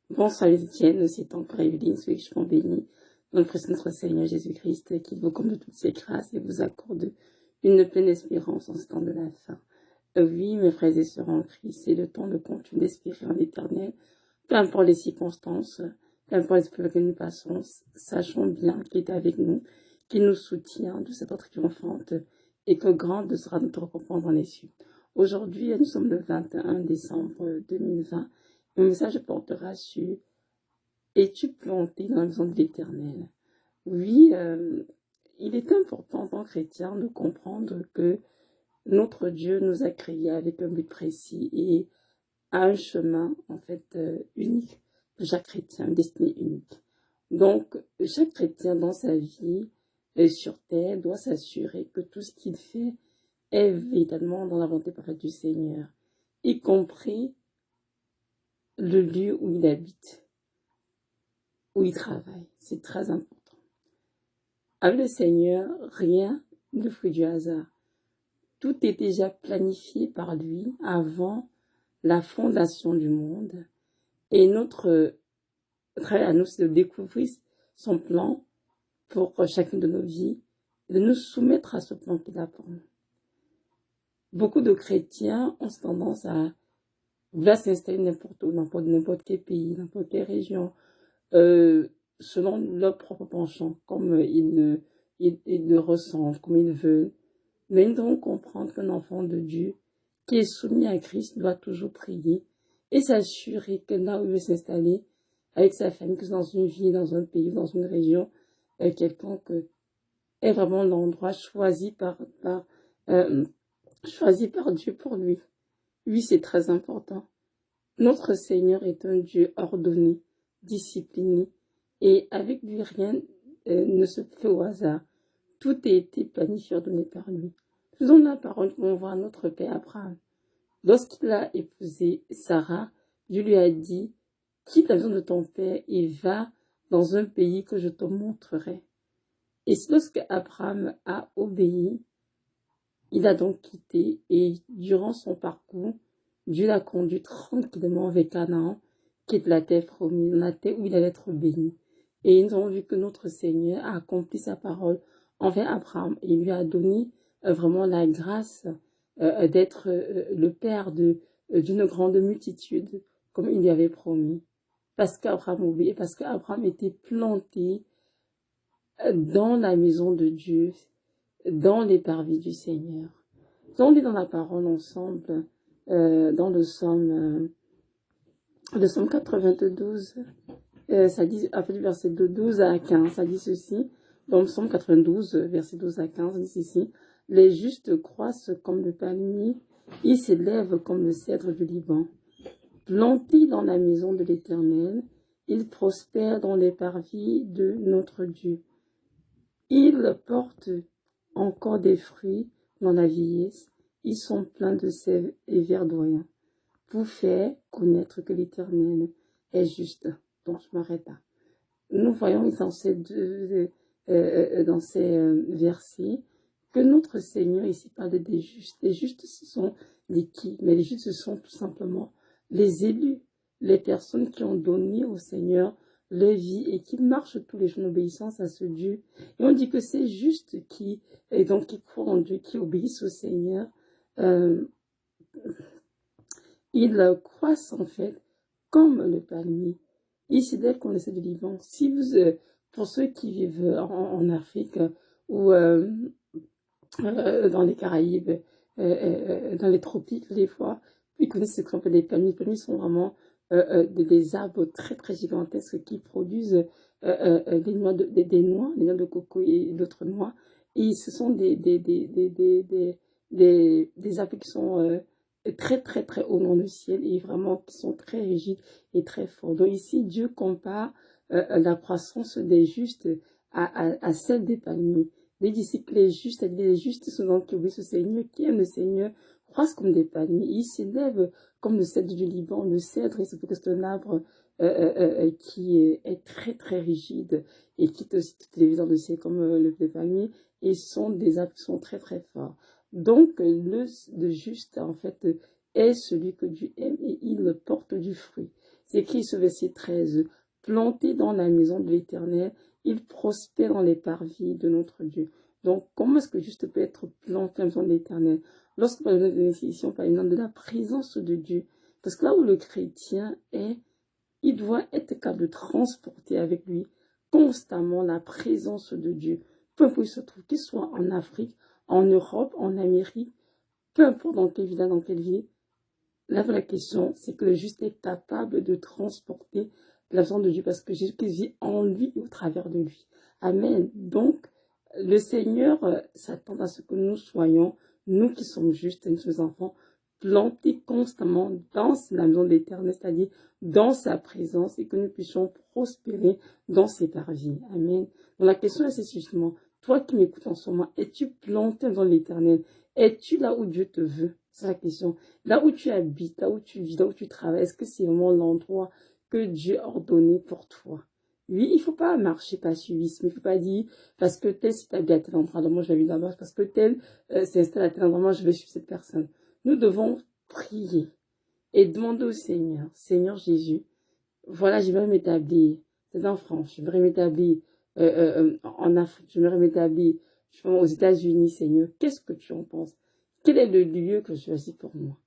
Bonsoir les Étienne, c'est encore Evelyne, soyez richement bénis dans le précieux de notre Seigneur Jésus-Christ, qui vous comble de toutes ses grâces et vous accorde une pleine espérance en ce temps de la fin. Oui, mes frères et sœurs en Christ, c'est le temps de continuer d'espérer en l'Éternel, peu importe les circonstances, peu importe les épreuves que nous passons, sachons bien qu'il est avec nous, qu'il nous soutient de cette autre triomphante et que grande sera notre récompense dans les cieux. Aujourd'hui, nous sommes le 21 décembre 2020. Mon message portera sur « Es-tu planté dans la maison de l'Éternel ?» Oui, il est important en tant que chrétien de comprendre que notre Dieu nous a créés avec un but précis et a un chemin en fait unique de chaque chrétien, une destinée unique. Donc, chaque chrétien dans sa vie sur terre doit s'assurer que tout ce qu'il fait est véritablement dans la volonté parfaite du Seigneur, y compris le lieu où il habite, où il travaille. C'est très important. Avec le Seigneur, rien ne fait du hasard. Tout est déjà planifié par lui avant la fondation du monde. Et notre travail à nous, c'est de découvrir son plan pour chacune de nos vies et de nous soumettre à ce plan qu'il a pour nous. Beaucoup de chrétiens ont tendance à vouloir s'installer n'importe où, n'importe quel pays, n'importe quelle région, selon leur propre penchant, comme ils le ressentent, comme ils veulent. Mais nous devons comprendre qu'un enfant de Dieu qui est soumis à Christ doit toujours prier et s'assurer que là où il veut s'installer, avec sa famille, que ce soit dans une ville, dans un pays, dans une région quelconque, est vraiment l'endroit choisi par Dieu pour lui. Oui, c'est très important. Notre Seigneur est un Dieu ordonné, discipliné, et avec lui, rien ne se fait au hasard. Tout a été planifié, ordonné par lui. Faisons la parole qu'on voit à notre père Abraham. Lorsqu'il a épousé Sarah, Dieu lui a dit, quitte la maison de ton père et va dans un pays que je te montrerai. Et lorsque Abraham a obéi, il a donc quitté et durant son parcours, Dieu l'a conduit tranquillement vers Canaan, qui est la terre promise, la terre où il allait être béni. Et nous avons vu que notre Seigneur a accompli sa parole envers Abraham et il lui a donné vraiment la grâce d'être le père d'une grande multitude, comme il lui avait promis. Parce qu'Abraham obéit, parce qu'Abraham était planté dans la maison de Dieu, dans les parvis du Seigneur. On lit dans la parole ensemble, dans le psaume 92, ça dit, à partir du verset de 12 à 15, ça dit ceci. Dans le psaume 92, verset 12 à 15, ça dit ceci. Les justes croissent comme le palmier, ils s'élèvent comme le cèdre du Liban. Plantés dans la maison de l'Éternel, ils prospèrent dans les parvis de notre Dieu. Ils portent encore des fruits dans la vieillesse, ils sont pleins de sève et verdoyants. Pour faire connaître que l'Éternel est juste. Donc je m'arrête là. Nous voyons dans ces versets que notre Seigneur ici parle des justes. Les justes, ce sont les qui? Mais les justes, ce sont tout simplement les élus, les personnes qui ont donné au Seigneur leur vie et qui marchent tous les jours en obéissance à ce Dieu. Et on dit que c'est juste qui croient en Dieu, qui obéissent au Seigneur, ils croissent en fait comme le palmier. Ici, dès qu'on essaie de Liban, si vous, pour ceux qui vivent en Afrique ou dans les Caraïbes, dans les tropiques, des fois, ils connaissent ce qu'on appelle des palmiers. Les palmiers sont vraiment des arbres très très gigantesques qui produisent des noix de coco et d'autres noix. Et ce sont des arbres qui sont très très très hauts dans le ciel et vraiment qui sont très rigides et très forts. Donc ici, Dieu compare la croissance des justes à celle des palmiers. Les disciples, les justes sont donc qui obéissent au Seigneur, qui aiment le Seigneur, croissent comme des palmiers. Ils s'élèvent comme le cèdre du Liban. Le cèdre, c'est parce que c'est un arbre qui est très très rigide et qui est aussi élevé dans le ciel comme le palmier. Et sont des arbres qui sont très très forts. Donc le juste en fait est celui que Dieu aime et il porte du fruit. C'est écrit ce verset 13. Planté dans la maison de l'Éternel, il prospère dans les parvis de notre Dieu. Donc, comment est-ce que juste peut être planté dans la maison de l'Éternel? Lorsque par exemple, ici, on parle de la présence de Dieu. Parce que là où le chrétien est, il doit être capable de transporter avec lui constamment la présence de Dieu. Peu importe où il se trouve, qu'il soit en Afrique, en Europe, en Amérique, peu importe dans quelle ville, dans quelle ville. La vraie question, c'est que le juste est capable de transporter la présence de Dieu parce que Jésus-Christ vit en lui et au travers de lui. Amen. Donc, le Seigneur s'attend à ce que nous soyons, nous qui sommes justes et nos enfants, plantés constamment dans la maison de l'Éternel, c'est-à-dire dans sa présence et que nous puissions prospérer dans ses parvis. Amen. Donc la question est justement, toi qui m'écoutes en ce moment, es-tu planté dans l'Éternel? Es-tu là où Dieu te veut? C'est la question. Là où tu habites, là où tu vis, là où tu travailles, est-ce que c'est vraiment l'endroit que Dieu a ordonné pour toi? Oui, il ne faut pas marcher par suivisme. Il ne faut pas dire, parce que tel s'est habillé à tel endroit, donc moi je vais vivre là-bas, parce que tel s'est installé à tel endroit, moi je vais suivre cette personne. Nous devons prier et demander au Seigneur, Seigneur Jésus, voilà, j'aimerais m'établir, c'est en France, j'aimerais m'établir en Afrique, j'aimerais m'établir aux États-Unis, Seigneur. Qu'est-ce que tu en penses? Quel est le lieu que je choisis pour moi?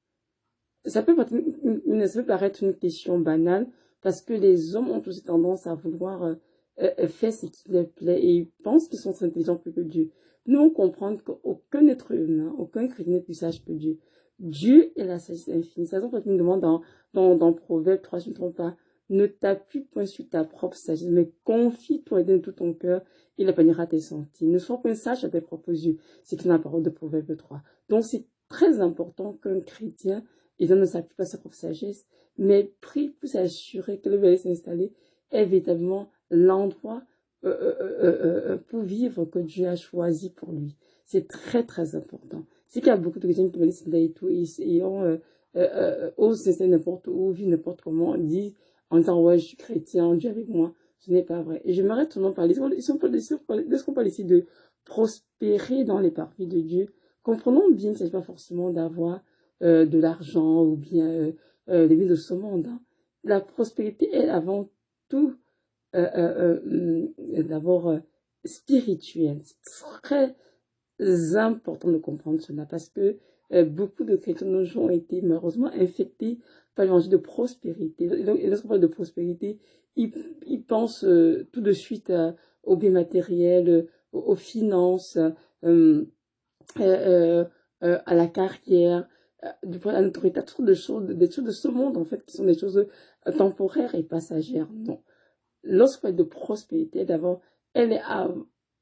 Ça peut paraître une question banale parce que les hommes ont aussi tendance à vouloir faire ce qui leur plaît et ils pensent qu'ils sont intelligents plus que Dieu. Nous, on comprend qu'aucun être humain, aucun chrétien n'est plus sage que Dieu. Dieu est la sagesse infinie. C'est la raison pour laquelle il nous demande dans Proverbe 3, je ne me trompe pas, ne t'appuie point sur ta propre sagesse, mais confie-toi de tout ton cœur, il épargnera tes sentiers. Ne sois point sage à tes propres yeux. C'est une la parole de Proverbe 3. Donc, c'est très important qu'un chrétien et donc ne s'appuie pas sur sa propre sagesse, mais prie pour s'assurer que le verset s'installer est véritablement l'endroit pour vivre que Dieu a choisi pour lui. C'est très, très important. C'est qu'il y a beaucoup de chrétiens qui veulent s'installer et tout, et osent s'installer n'importe où, vivre n'importe comment, disent en disant, ouais, je suis chrétien, Dieu est avec moi. Ce n'est pas vrai. Et je m'arrête seulement parler, de ce qu'on parle ici de prospérer dans les parvis de Dieu. Comprenons bien qu'il ne s'agit pas forcément d'avoir de l'argent ou bien les vies de ce monde. Hein. La prospérité est avant tout d'abord spirituelle. C'est très important de comprendre cela parce que beaucoup de chrétiens de nos jours ont été malheureusement infectés par l'évangile de prospérité. Et lorsqu'on parle de prospérité, ils pensent tout de suite aux biens matériels, aux finances, à la carrière, à la notoriété, à toutes des choses de ce monde, en fait, qui sont des choses temporaires et passagères. Non. Lorsqu'on parle de prospérité, d'abord, elle est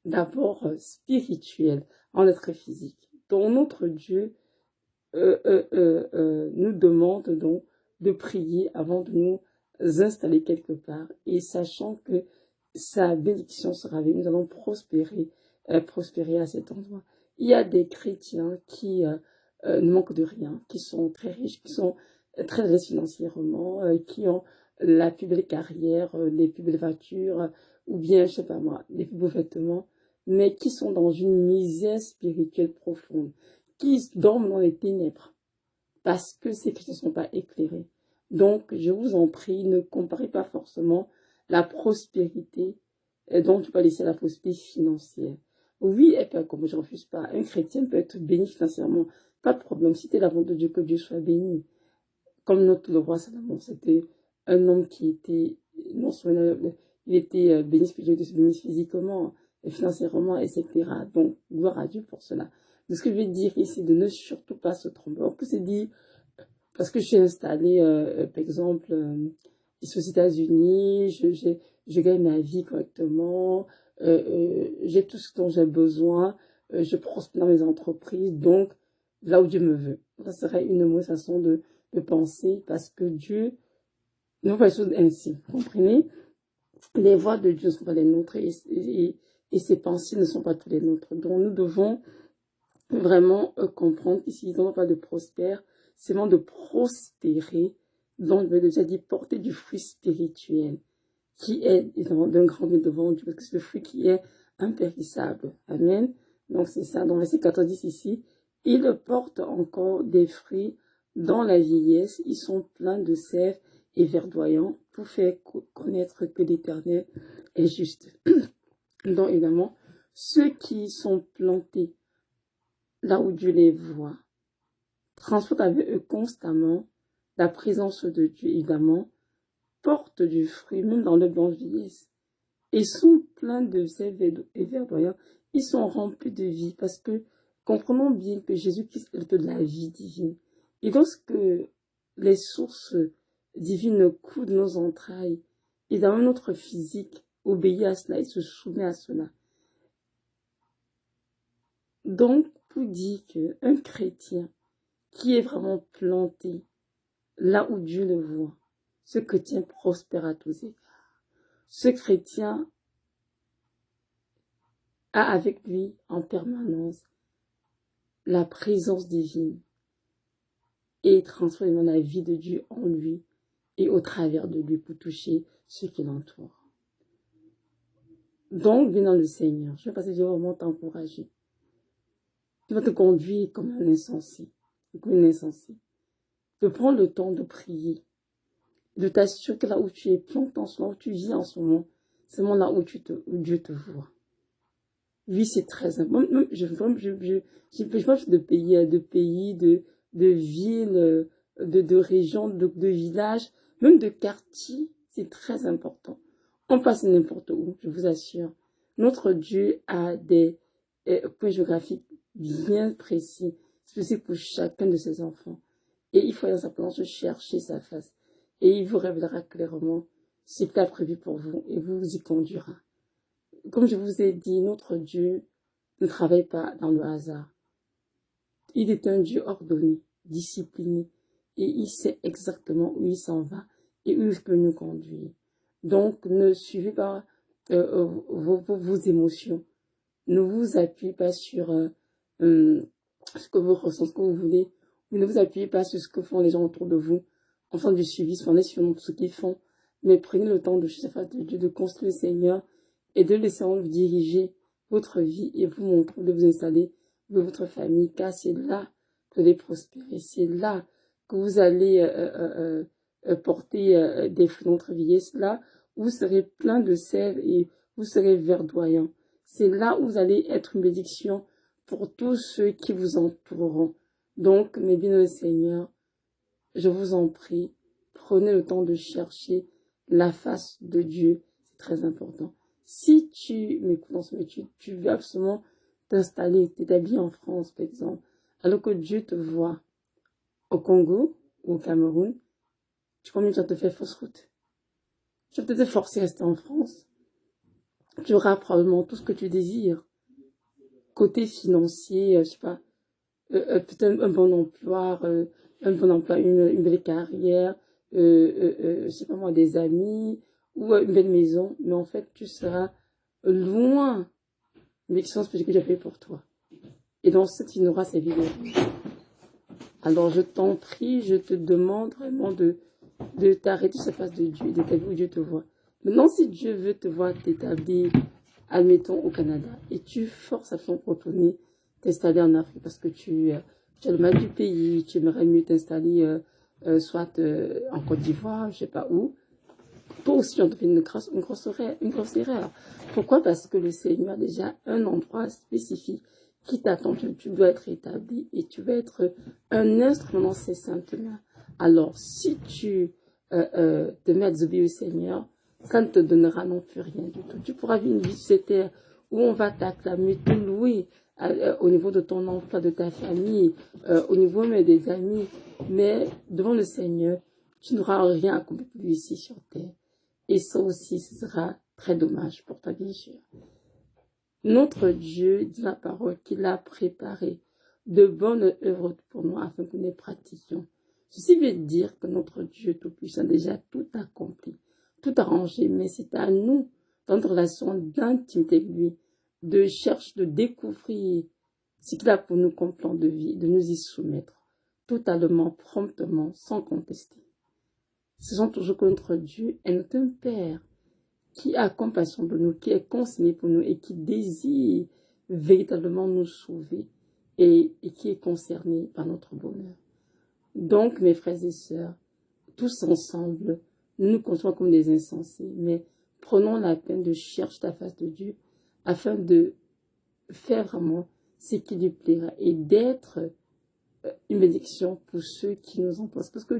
d'abord spirituelle, en être physique. Donc, notre Dieu nous demande donc de prier avant de nous installer quelque part et sachant que sa bénédiction sera avec nous, nous allons prospérer à cet endroit. Il y a des chrétiens qui ne manquent de rien, qui sont très riches, qui sont très riches financièrement, qui ont la plus belle carrière, les plus belles voitures, ou bien, je sais pas moi, les plus beaux vêtements, mais qui sont dans une misère spirituelle profonde, qui dorment dans les ténèbres, parce que ces chrétiens ne sont pas éclairés. Donc, je vous en prie, ne comparez pas forcément la prospérité dont tu peux laisser la prospérité financière. Oui, elle peut, comme je ne refuse pas, un chrétien peut être béni financièrement, pas de problème, si tu es la volonté de Dieu, que Dieu soit béni. Comme notre le roi Salomon, c'était un homme qui était, non seulement, il était béni spirituellement, il était béni physiquement, et financièrement, etc. Donc, gloire à Dieu pour cela. Mais ce que je veux dire ici, de ne surtout pas se tromper. On peut se dire, parce que je suis installée, par exemple, ici aux États-Unis, je gagne ma vie correctement, j'ai tout ce dont j'ai besoin, je prospère dans mes entreprises, donc là où Dieu me veut. Ça serait une mauvaise façon de penser, parce que Dieu ne fait pas les choses ainsi. Vous comprenez? Les voies de Dieu ne sont pas les nôtres et ses pensées ne sont pas tous les nôtres. Donc nous devons vraiment comprendre qu'ici, on ne parle pas de prospère, c'est vraiment de prospérer. Donc, je vais déjà dire porter du fruit spirituel qui est d'un grand bien devant Dieu, parce que c'est le fruit qui est impérissable. Amen. Donc, c'est ça. Dans verset 14 10 ici, ils portent encore des fruits dans la vieillesse, ils sont pleins de sève et verdoyant pour faire connaître que l'Éternel est juste. Donc évidemment, ceux qui sont plantés là où Dieu les voit, transportent avec eux constamment la présence de Dieu, évidemment, portent du fruit, même dans leur blanche vieillesse. Ils sont pleins de sève et verdoyants. Ils sont remplis de vie parce que comprenons bien que Jésus-Christ est de la vie divine. Et lorsque les sources divines coulent de nos entrailles, évidemment notre physique obéit à cela et se soumet à cela. Donc, pour dire qu'un chrétien qui est vraiment planté là où Dieu le voit, ce chrétien prospère à tous égards. Ce chrétien a avec lui en permanence la présence divine et transforme la vie de Dieu en lui et au travers de lui pour toucher ceux qui l'entourent. Donc, viens dans le Seigneur. Je vais passer, je vais vraiment t'encourager. Tu vas te conduire comme un insensé, comme une insensée. De prendre le temps de prier, de t'assurer que là où tu es planté en ce moment, où tu vis en ce moment, c'est vraiment là où Dieu te voit. Oui, c'est très important. Je pense de pays, de villes, de régions, de villages, même de quartiers, c'est très important. On passe n'importe où, je vous assure. Notre Dieu a des points géographiques bien précis, spécifiques pour chacun de ses enfants. Et il faut dans sa présence chercher sa face. Et il vous révélera clairement ce qu'il a prévu pour vous et vous y conduira. Comme je vous ai dit, notre Dieu ne travaille pas dans le hasard. Il est un Dieu ordonné, discipliné, et il sait exactement où il s'en va et où il peut nous conduire. Donc, ne suivez pas vos émotions. Ne vous appuyez pas sur ce que vous ressentez, ce que vous voulez. Ou ne vous appuyez pas sur ce que font les gens autour de vous. En faisant du suivi, en suivant tout ce qu'ils font. Mais prenez le temps de chercher de Dieu, de construire le Seigneur et de laisser vous diriger votre vie et vous montrer de vous installer de votre famille, car c'est là que vous allez prospérer. C'est là que vous allez porter des fruits dans votre vie. C'est là où vous serez plein de sève et vous serez verdoyant. C'est là où vous allez être une bénédiction pour tous ceux qui vous entoureront. Donc, mes bien Seigneur, je vous en prie, prenez le temps de chercher la face de Dieu. C'est très important. Si tu m'écoutes en ce moment, tu veux absolument t'installer, t'établir en France, par exemple, alors que Dieu te voit au Congo ou au Cameroun, tu crois bien que tu vas te faire fausse route. Tu vas peut-être te forcer à rester en France. Tu auras probablement tout ce que tu désires. Côté financier, je sais pas, peut-être un bon emploi, une belle carrière, je sais pas moi, des amis, ou une belle maison, mais en fait, tu seras loin de l'existence que Dieu a fait pour toi. Et dans ce, tu n'auras sa vie de vie. Alors, je t'en prie, je te demande vraiment de t'arrêter sur la face de Dieu, de ta vie où Dieu te voit. Maintenant, si Dieu veut te voir t'établir, admettons, au Canada, et tu forces à ton retourner t'installer en Afrique parce que tu as le mal du pays, tu aimerais mieux t'installer soit en Côte d'Ivoire, je sais pas où. Toi aussi, tu as fait une grosse erreur. Pourquoi? Parce que le Seigneur a déjà un endroit spécifique qui t'attend. Tu dois être établi et tu vas être un instrument dans ses saintes mains. Alors, si tu te mets à désobéir au Seigneur, ça ne te donnera non plus rien du tout. Tu pourras vivre une vie sur cette terre où on va t'acclamer, te louer au niveau de ton emploi, de ta famille, au niveau même des amis. Mais devant le Seigneur, tu n'auras rien accompli pour lui ici sur terre. Et ça aussi, ce sera très dommage pour toi, bien sûr. Notre Dieu dit la parole qu'il a préparé de bonnes œuvres pour nous afin que nous les pratiquions. Ceci veut dire que notre Dieu Tout-Puissant a déjà tout accompli, tout arrangé, mais c'est à nous, dans notre relation d'intimité avec lui, de chercher, de découvrir ce qu'il a pour nous comme plan de vie, de nous y soumettre totalement, promptement, sans contester. Sachant toujours que notre Dieu est notre Père qui a compassion de nous, qui est consigné pour nous et qui désire véritablement nous sauver et qui est concerné par notre bonheur. Donc, mes frères et sœurs, tous ensemble, nous nous comptons comme des insensés, mais prenons la peine de chercher ta face de Dieu afin de faire vraiment ce qui lui plaira et d'être une bénédiction pour ceux qui nous en pensent. Parce que